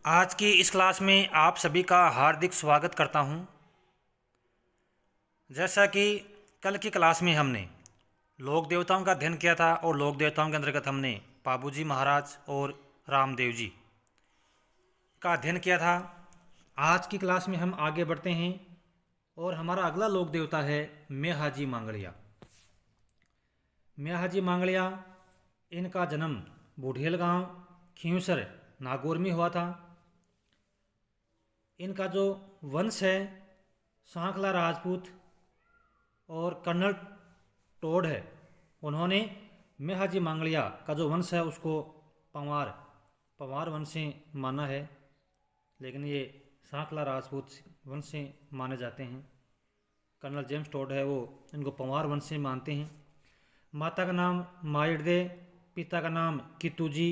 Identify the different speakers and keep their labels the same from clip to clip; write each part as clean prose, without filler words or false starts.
Speaker 1: आज की इस क्लास में आप सभी का हार्दिक स्वागत करता हूं। जैसा कि कल की क्लास में हमने लोक देवताओं का अध्ययन किया था और लोक देवताओं के अंतर्गत हमने पाबूजी महाराज और रामदेव जी का अध्ययन किया था। आज की क्लास में हम आगे बढ़ते हैं और हमारा अगला लोक देवता है मेहाजी मांगड़िया। मेहाजी मांगड़िया, इनका जन्म बूढ़ेल गांव खींवसर नागौर में हुआ था। इनका जो वंश है सांखला राजपूत और कर्नल टोड है, उन्होंने मेहाजी मांगड़िया का जो वंश है उसको पंवार वंश से माना है, लेकिन ये सांखला राजपूत वंश से माने जाते हैं। कर्नल जेम्स टोड है वो इनको पंवार वंश से मानते हैं। माता का नाम मायड़दे, पिता का नाम कितूजी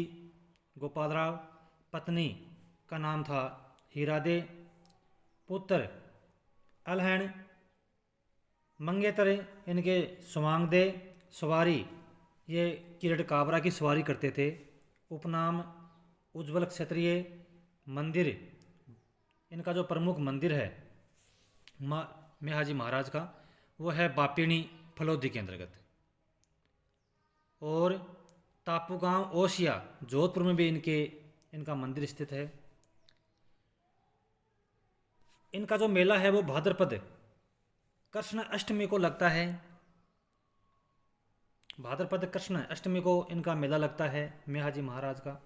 Speaker 1: गोपालराव, पत्नी का नाम था हीरादे, पुत्र अलहण मंगेतर इनके सुमांगदे, सवारी ये किरट काबरा की सवारी करते थे। उपनाम उज्ज्वल क्षत्रिय। मंदिर, इनका जो प्रमुख मंदिर है मेहाजी महाराज का वो है बापिणी फलोदी के अंतर्गत, और टापू गांव ओसिया जोधपुर में भी इनका मंदिर स्थित है। इनका जो मेला है वो भाद्रपद कृष्ण अष्टमी को लगता है। भाद्रपद कृष्ण अष्टमी को इनका मेला लगता है मेहाजी महाराज का।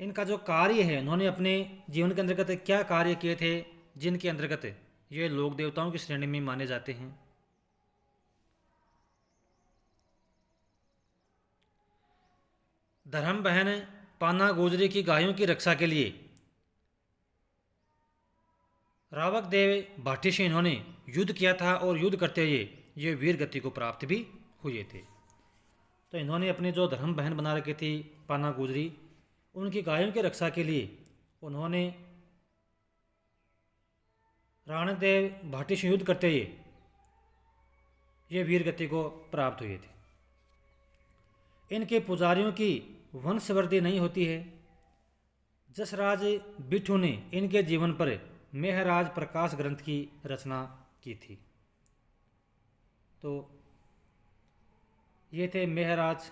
Speaker 1: इनका जो कार्य है, इन्होंने अपने जीवन के अंतर्गत क्या कार्य किए थे जिनके अंतर्गत ये लोक देवताओं की श्रेणी में माने जाते हैं। धर्म बहन पाना गोजरी की गायों की रक्षा के लिए रावक देव भाटी से इन्होंने युद्ध किया था और युद्ध करते हुए ये वीर गति को प्राप्त भी हुए थे। तो इन्होंने अपने जो धर्म बहन बना रखी थी पाना गुजरी, उनकी गायों की रक्षा के लिए उन्होंने राणकदेव भाटी से युद्ध करते हुए ये वीर गति को प्राप्त हुए थे। इनके पुजारियों की वंशवृद्धि नहीं होती है। जसराज बिट्ठू ने इनके जीवन पर मेहराज प्रकाश ग्रंथ की रचना की थी। तो ये थे मेहराज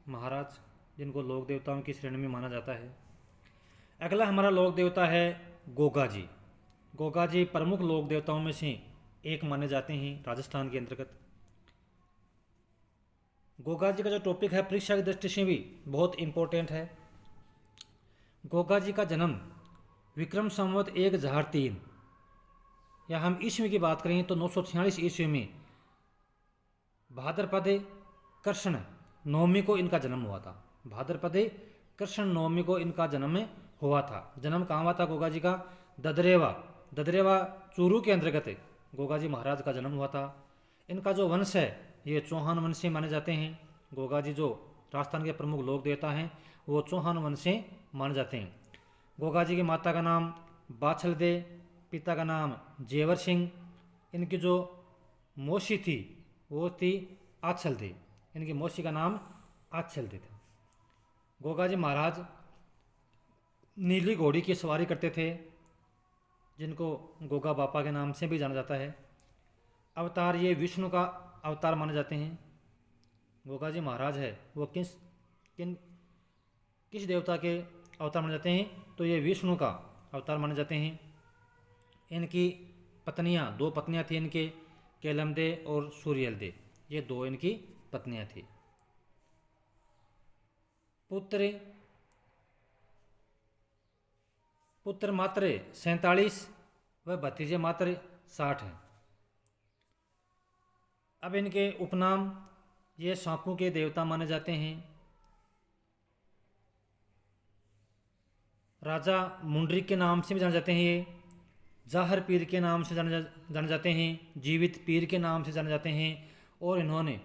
Speaker 1: महाराज जिनको लोक देवताओं की श्रेणी में माना जाता है। अगला हमारा लोक देवता है गोगा जी। गोगा जी प्रमुख लोक देवताओं में से एक माने जाते हैं राजस्थान के अंतर्गत। गोगा जी का जो टॉपिक है परीक्षा की दृष्टि से भी बहुत इम्पोर्टेंट है। गोगा जी का जन्म विक्रम संवत 1003 या हम ईस्वी की बात करें तो 946 ईस्वी में भाद्रपद कृष्ण नवमी को इनका जन्म हुआ था। भाद्रपद कृष्ण नवमी को इनका जन्म हुआ था। जन्म कहाँ हुआ था गोगा जी का? ददरेवा चूरू के अंतर्गत गोगा जी महाराज का जन्म हुआ था। इनका जो वंश है ये चौहान वंश से माने जाते हैं। गोगा जी जो राजस्थान के प्रमुख लोक देवता हैं वो चौहान वंश से माने जाते हैं। गोगा जी की माता का नाम बाछल दे, पिता का नाम जेवर सिंह, इनकी जो मौसी थी वो थी आछल दे, इनकी मौसी का नाम आछल दे था। गोगा जी महाराज नीली घोड़ी की सवारी करते थे जिनको गोगा बापा के नाम से भी जाना जाता है। अवतार ये विष्णु का अवतार माने जाते हैं। गोगा जी महाराज है वो किस देवता के अवतार माने जाते हैं? तो ये विष्णु का अवतार माने जाते हैं। इनकी पत्नियां, दो पत्नियां थी इनके, केलमदे और सूर्यलदे, ये दो इनकी पत्नियां थी। पुत्र मात्र 47 व भतीजे मात्र 60 हैं। अब इनके उपनाम ये सांपों के देवता माने जाते हैं। राजा मुंडरिक के नाम से भी जाने जाते हैं। ये जाहर पीर के नाम से जाने जाते हैं, जीवित पीर के नाम से जाने जाते हैं। और इन्होंने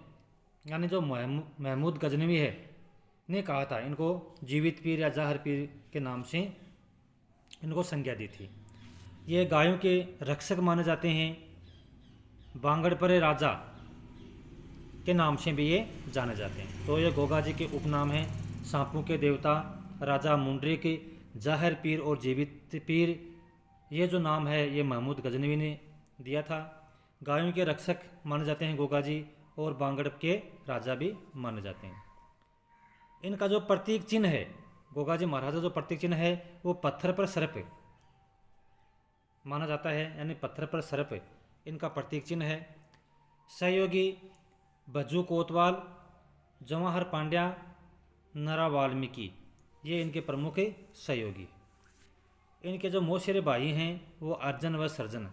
Speaker 1: यानी जो महमूद गजनवी है ने कहा था इनको जीवित पीर या जाहर पीर के नाम से इनको संज्ञा दी थी। ये गायों के रक्षक माने जाते हैं। बांगड़परे राजा के नाम से भी ये जाने जाते हैं। तो ये गोगा जी के उपनाम हैं। सांपों के देवता, राजा मुंडरिक, जाहिर पीर और जीवित पीर, ये जो नाम है ये महमूद गजनवी ने दिया था। गायों के रक्षक माने जाते हैं गोगा जी, और बांगड़ के राजा भी माने जाते हैं। इनका जो प्रतीक चिन्ह है, गोगा जी महाराज का जो प्रतीक चिन्ह है वो पत्थर पर सर्प माना जाता है, यानी पत्थर पर सर्प इनका प्रतीक चिन्ह है। सहयोगी भज्जू कोतवाल, जवाहर पांड्या, नरा वाल्मीकि, ये इनके प्रमुख सहयोगी। इनके जो मौसेरे भाई हैं वो अर्जन व सर्जन,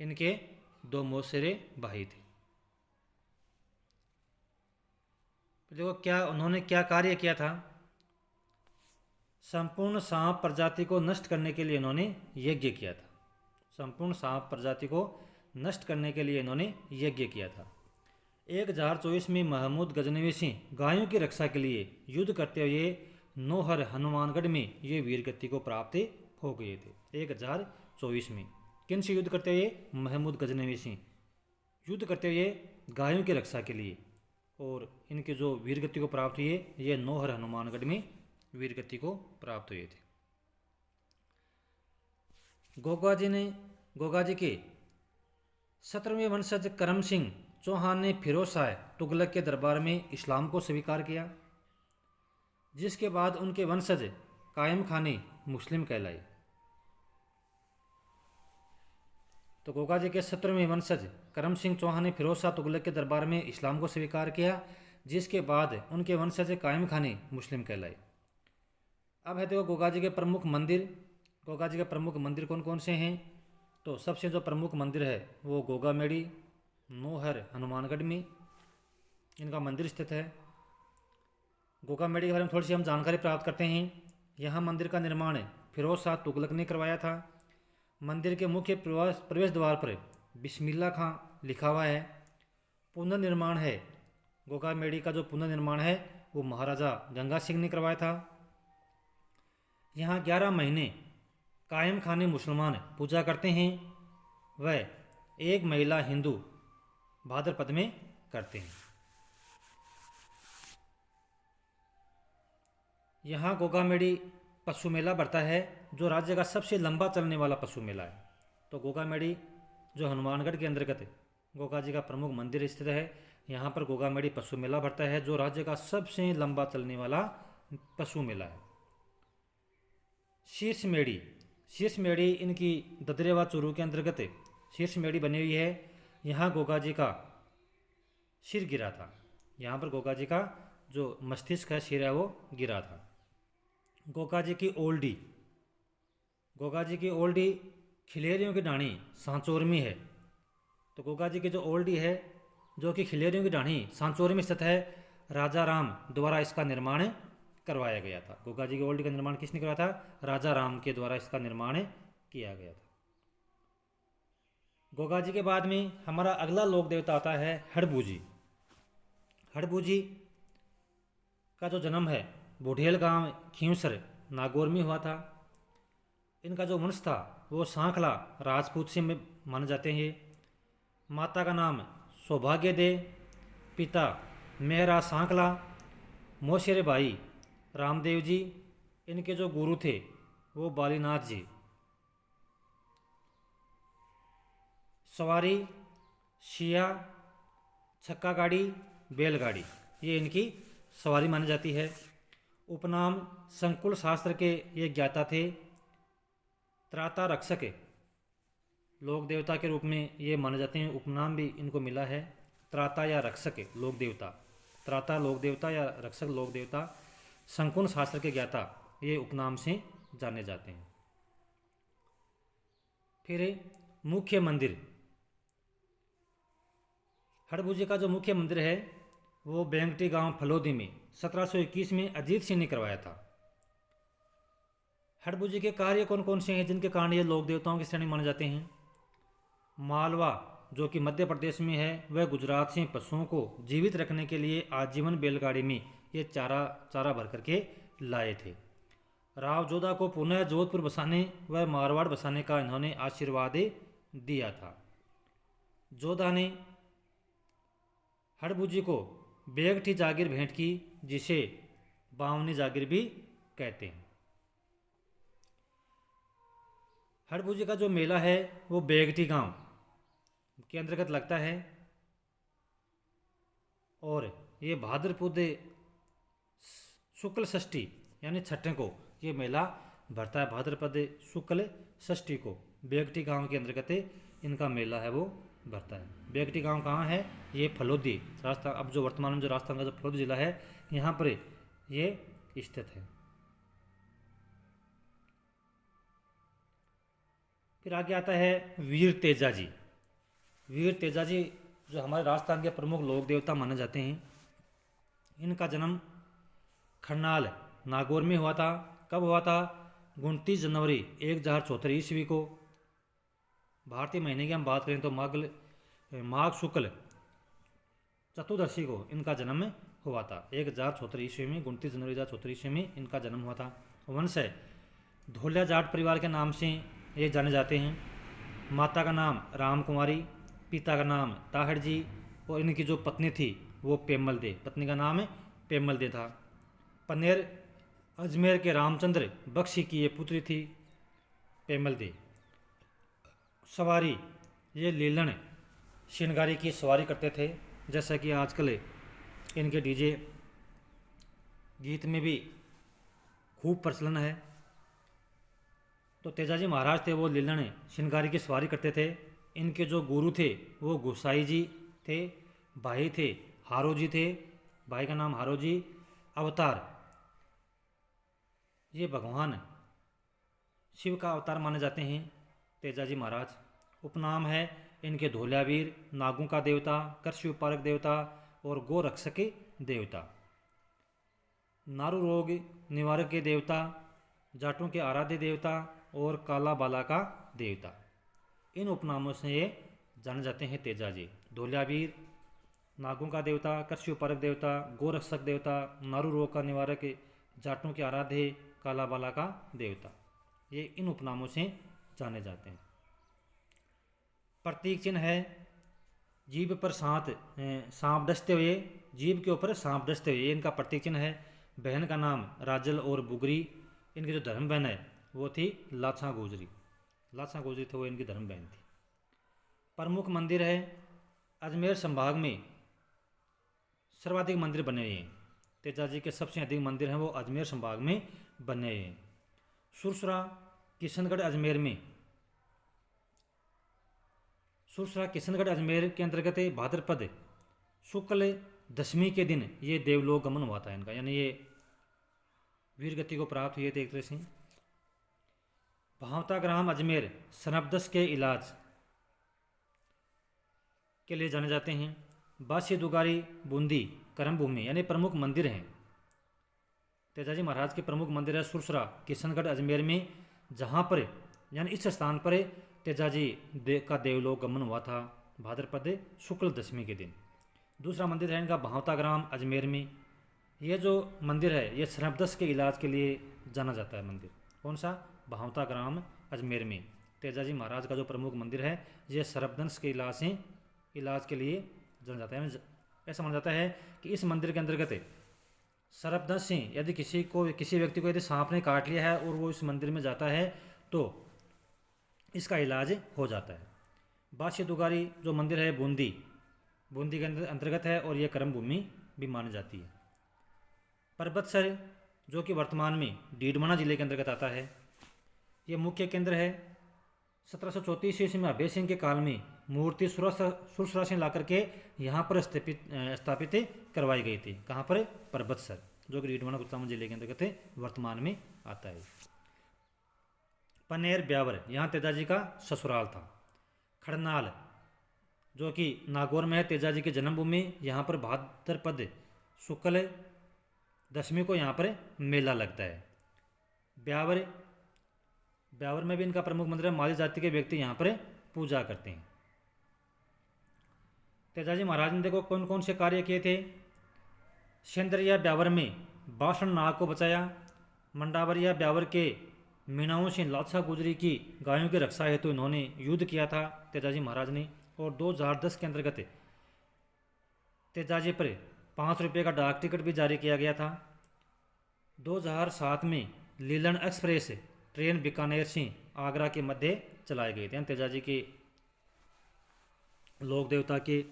Speaker 1: इनके दो मौसेरे भाई थे। देखो क्या उन्होंने क्या कार्य किया था। संपूर्ण सांप प्रजाति को नष्ट करने के लिए इन्होंने यज्ञ किया था। संपूर्ण सांप प्रजाति को नष्ट करने के लिए इन्होंने यज्ञ किया था। 1024 में महमूद गजनवी सिंह गायों की रक्षा के लिए युद्ध करते हुए नौहर हनुमानगढ़ में ये वीरगति को प्राप्त हो गए थे। 1024 में किन से युद्ध करते हुए? महमूद गजनवी सिंह युद्ध करते हुए गायों की रक्षा के लिए, और इनके जो वीरगति को प्राप्त हुए ये नौहर हनुमानगढ़ में वीरगति को प्राप्त हुए थे। गोगा जी के 17वें वंशज करम सिंह चौहान ने फिरोज शाह तुगलक के दरबार में इस्लाम को स्वीकार किया, जिसके बाद उनके वंशज कायम खाने मुस्लिम कहलाए। तो गोगा जी के 17वें वंशज करम सिंह चौहान ने फिरोज शाह तुगलक के दरबार में इस्लाम को स्वीकार किया, जिसके बाद उनके वंशज कायम खाने मुस्लिम कहलाए। अब है देखो गोगा जी के प्रमुख मंदिर। गोगा जी के प्रमुख मंदिर कौन कौन से हैं? तो सबसे जो प्रमुख मंदिर है वो गोगा मेड़ी नौहर हनुमानगढ़ में इनका मंदिर स्थित है। गोगा मेड़ी के बारे में थोड़ी सी हम जानकारी प्राप्त करते हैं। यहाँ मंदिर का निर्माण फिरोज शाह तुगलक ने करवाया था। मंदिर के मुख्य प्रवेश द्वार पर बिस्मिल्लाह खां लिखा हुआ है। पुनर्निर्माण है, गोगा मेड़ी का जो पुनर्निर्माण है वो महाराजा गंगा सिंह ने करवाया था। यहाँ 11 महीने कायम खाने मुसलमान पूजा करते हैं, वह एक महिला हिंदू भाद्रपद में करते हैं। यहाँ गोगा मेड़ी पशु मेला बढ़ता है, जो राज्य का सबसे लंबा चलने वाला पशु मेला है। तो गोगा मेड़ी जो हनुमानगढ़ के अंतर्गत गोगा जी का प्रमुख मंदिर स्थित है, यहाँ पर गोगा मेड़ी पशु मेला बढ़ता है, जो राज्य का सबसे लंबा चलने वाला पशु मेला है। शीर्ष मेड़ी इनकी ददरेवा चूरू के अंतर्गत शीर्ष मेड़ी बनी हुई है। यहाँ गोगा जी का सिर गिरा था। यहाँ पर गोगा जी का जो मस्तिष्क है, सिर है, वो गिरा था। गोगा जी की ओल्डी खिलेरियों की ढाणी सांचौर में है। तो गोगा जी की जो ओल्डी है जो कि खिलेरियों की ढाणी सांचौर में स्थित है, राजा राम द्वारा इसका निर्माण करवाया गया था। गोगा जी की ओल्डी का निर्माण किसने करवाया था? राजा राम के द्वारा इसका निर्माण किया गया था। गोगा जी के बाद में हमारा अगला लोक देवता आता है हड़बूजी। हड़बूजी का जो जन्म है बुढ़ेल गांव खींवसर नागौर में हुआ था। इनका जो वंश था वो सांखला राजपूत से माने जाते हैं। माता का नाम सौभाग्य दे, पिता मेहरा सांखला, मौसेरे भाई रामदेव जी, इनके जो गुरु थे वो बालीनाथ जी। सवारी शिया, छक्का गाड़ी, बैलगाड़ी, ये इनकी सवारी मानी जाती है। उपनाम संकुल शास्त्र के ये ज्ञाता थे। त्राता रक्षक लोक देवता के रूप में ये माने जाते हैं। उपनाम भी इनको मिला है, त्राता या रक्षक लोक देवता। त्राता लोक देवता या रक्षक लोक देवता, संकुल शास्त्र के ज्ञाता, ये उपनाम से जाने जाते हैं। फिर मुख्य मंदिर, हड़बूजी का जो मुख्य मंदिर है वो बेंगटी गांव फलोदी में 1721 में अजीत सिंह ने करवाया था। हड़बूजी के कार्य कौन कौन से हैं जिनके कारण ये लोक देवताओं की श्रेणी माने जाते हैं? मालवा जो कि मध्य प्रदेश में है, वह गुजरात से पशुओं को जीवित रखने के लिए आजीवन बैलगाड़ी में ये चारा भर करके लाए थे। राव जोधा को पुनः जोधपुर बसाने व मारवाड़ बसाने का इन्होंने आशीर्वाद दिया था। जोधा ने हड़बूजी को बेगठी जागीर भेंट की, जिसे बावनी जागीर भी कहते हैं। हड़बूजी का जो मेला है वो बेगटी गांव के अंतर्गत लगता है और ये भाद्रपद शुक्ल षष्ठी यानी छठे को ये मेला भरता है। भाद्रपद शुक्ल षष्ठी को बेगटी गांव के अंतर्गत इनका मेला है वो भरता है। बेगटी गांव कहाँ है? ये फलोदी राजस्थान, अब जो वर्तमान में जो राजस्थान का जो फलोदी जिला है यहाँ पर ये स्थित है। फिर आगे आता है वीर तेजाजी। वीर तेजाजी जो हमारे राजस्थान के प्रमुख लोक देवता माने जाते हैं। इनका जन्म खरनाल नागौर में हुआ था। कब हुआ था? 29 जनवरी 1074 ईस्वी को। भारतीय महीने की हम बात करें तो माघ शुक्ल चतुर्दशी को इनका जन्म हुआ था। 1074 ईस्वी में 29 जनवरी 1074 ईस्वी में इनका जन्म हुआ था। वंश है धोलिया जाट परिवार के नाम से ये जाने जाते हैं। माता का नाम राम कुमारी, पिता का नाम ताहड़ जी और इनकी जो पत्नी थी वो पेमल दे, पत्नी का नाम पेमल दे था। पनेर अजमेर के रामचंद्र बख्शी की ये पुत्री थी पेमल दे। सवारी ये लीलन शिनगारी की सवारी करते थे, जैसा कि आजकल इनके डीजे गीत में भी खूब प्रचलन है। तो तेजाजी महाराज थे वो लीलन शिनगारी की सवारी करते थे। इनके जो गुरु थे वो गोसाई जी थे। भाई थे हारो जी थे, भाई का नाम हारो जी। अवतार ये भगवान शिव का अवतार माने जाते हैं तेजाजी महाराज। उपनाम है इनके धोलियावीर, नागों का देवता, कृषि उपारक देवता और गोरक्षक देवता, नारू रोग निवारक के देवता, जाटों के आराध्य देवता और काला बाला का देवता। इन उपनामों से ये जाने जाते हैं तेजाजी। धोलियावीर, नागों का देवता, कृषि उपारक देवता, गोरक्षक देवता, नारू रोग का निवारक, जाटों के आराध्य, काला बाला का देवता, ये इन उपनामों से जाने जाते हैं। प्रतीक चिन्ह है जीभ पर सांप डसते हुए, जीभ के ऊपर सांप डसते हुए, इनका प्रतीक चिन्ह है। बहन का नाम राजल और बुगरी। इनकी जो धर्म बहन है वो थी लाछा गोजरी। लाछा गोजरी थे वो इनकी धर्म बहन थी। प्रमुख मंदिर है अजमेर संभाग में सर्वाधिक मंदिर बने हुए हैं। तेजाजी के सबसे अधिक मंदिर हैं वो अजमेर संभाग में बने हुए हैं। सुरसरा किशनगढ़ अजमेर में, सुरसरा किशनगढ़ अजमेर के अंतर्गत भाद्रपद शुक्ल दशमी के दिन ये देवलोक गमन हुआ था इनका, यानी ये वीर गति को प्राप्त हुए थे एक तरह से। भावता ग्राम अजमेर सनबदस के इलाज के लिए जाने जाते हैं। बासी दुगारी बूंदी कर्म भूमि यानी प्रमुख मंदिर हैं। तेजाजी महाराज के प्रमुख मंदिर है सुरसरा किशनगढ़ अजमेर में, जहाँ पर यानी इस स्थान पर तेजाजी का देवलोक गमन हुआ था भाद्रपद शुक्ल दशमी के दिन। दूसरा मंदिर है इनका भावता ग्राम अजमेर में। ये जो मंदिर है ये सरबदस के इलाज के लिए जाना जाता है मंदिर। कौन सा? भावता ग्राम अजमेर में तेजाजी महाराज का जो प्रमुख मंदिर है ये सरबदंस के इलाज के लिए जाना जाता है। ऐसा माना जाता है कि इस मंदिर के अंतर्गत सरबदंस से यदि किसी व्यक्ति को यदि सांप ने काट लिया है और वो इस मंदिर में जाता है तो इसका इलाज हो जाता है। बासी दुगारी जो मंदिर है बूंदी के अंतर्गत है और यह कर्म भूमि भी मानी जाती है। परबतसर जो कि वर्तमान में डीडमना जिले के अंतर्गत आता है, ये मुख्य केंद्र है। 1734 ईस्वी में अभय सिंह के काल में मूर्ति सुरसरा से ला करके यहाँ पर स्थापित करवाई गई थी। कहाँ पर? परबतसर जो कि डीडमना कुचामन जिले के अंतर्गत वर्तमान में आता है। पनेर ब्यावर यहाँ तेजाजी का ससुराल था। खड़नाल जो कि नागौर में है तेजाजी की जन्मभूमि, यहाँ पर भाद्रपद शुक्ल दशमी को यहाँ पर मेला लगता है। ब्यावर में भी इनका प्रमुख मंदिर है। माली जाति के व्यक्ति यहाँ पर पूजा करते हैं। तेजाजी महाराज ने देखो कौन कौन से कार्य किए थे। सेंदरिया ब्यावर में बासण नाग को बचाया। मंडावरिया ब्यावर के मीणाओं से लाछा गुजरी की गायों की रक्षा हेतु इन्होंने युद्ध किया था तेजाजी महाराज ने। और 2010 के अंतर्गत तेजाजी पर 5 रुपये का डाक टिकट भी जारी किया गया था। 2007 में लीलन एक्सप्रेस ट्रेन बीकानेर से आगरा के मध्य चलाई गई थी। तेजाजी के लोक देवता के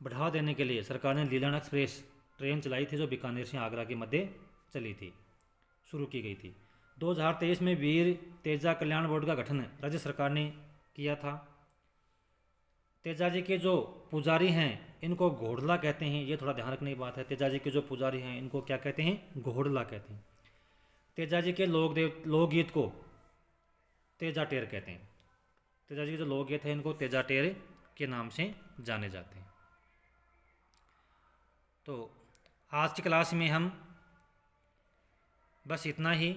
Speaker 1: बढ़ावा देने के लिए सरकार ने लीलन एक्सप्रेस ट्रेन चलाई थी, जो बीकानेर से आगरा के मध्य चली थी, शुरू की गई थी। 2023 में वीर तेजा कल्याण बोर्ड का गठन राज्य सरकार ने किया था। तेजाजी के जो पुजारी हैं इनको घोड़ला कहते हैं, ये थोड़ा ध्यान रखने की बात है। तेजाजी के जो पुजारी हैं इनको क्या कहते हैं? घोड़ला कहते हैं। तेजाजी के लोकगीत को तेजा टेर कहते हैं। तेजाजी के जो लोकगीत हैं इनको तेजा टेर के नाम से जाने जाते हैं। तो आज की क्लास में हम बस इतना ही।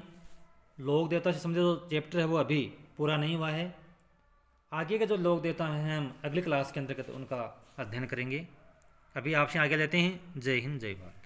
Speaker 1: लोक देवता से समझे जो चैप्टर है वो अभी पूरा नहीं हुआ है। आगे के जो लोक देवता हैं हम अगली क्लास के अंतर्गत उनका अध्ययन करेंगे। अभी आपसे आगे लेते हैं। जय हिंद, जय भारत।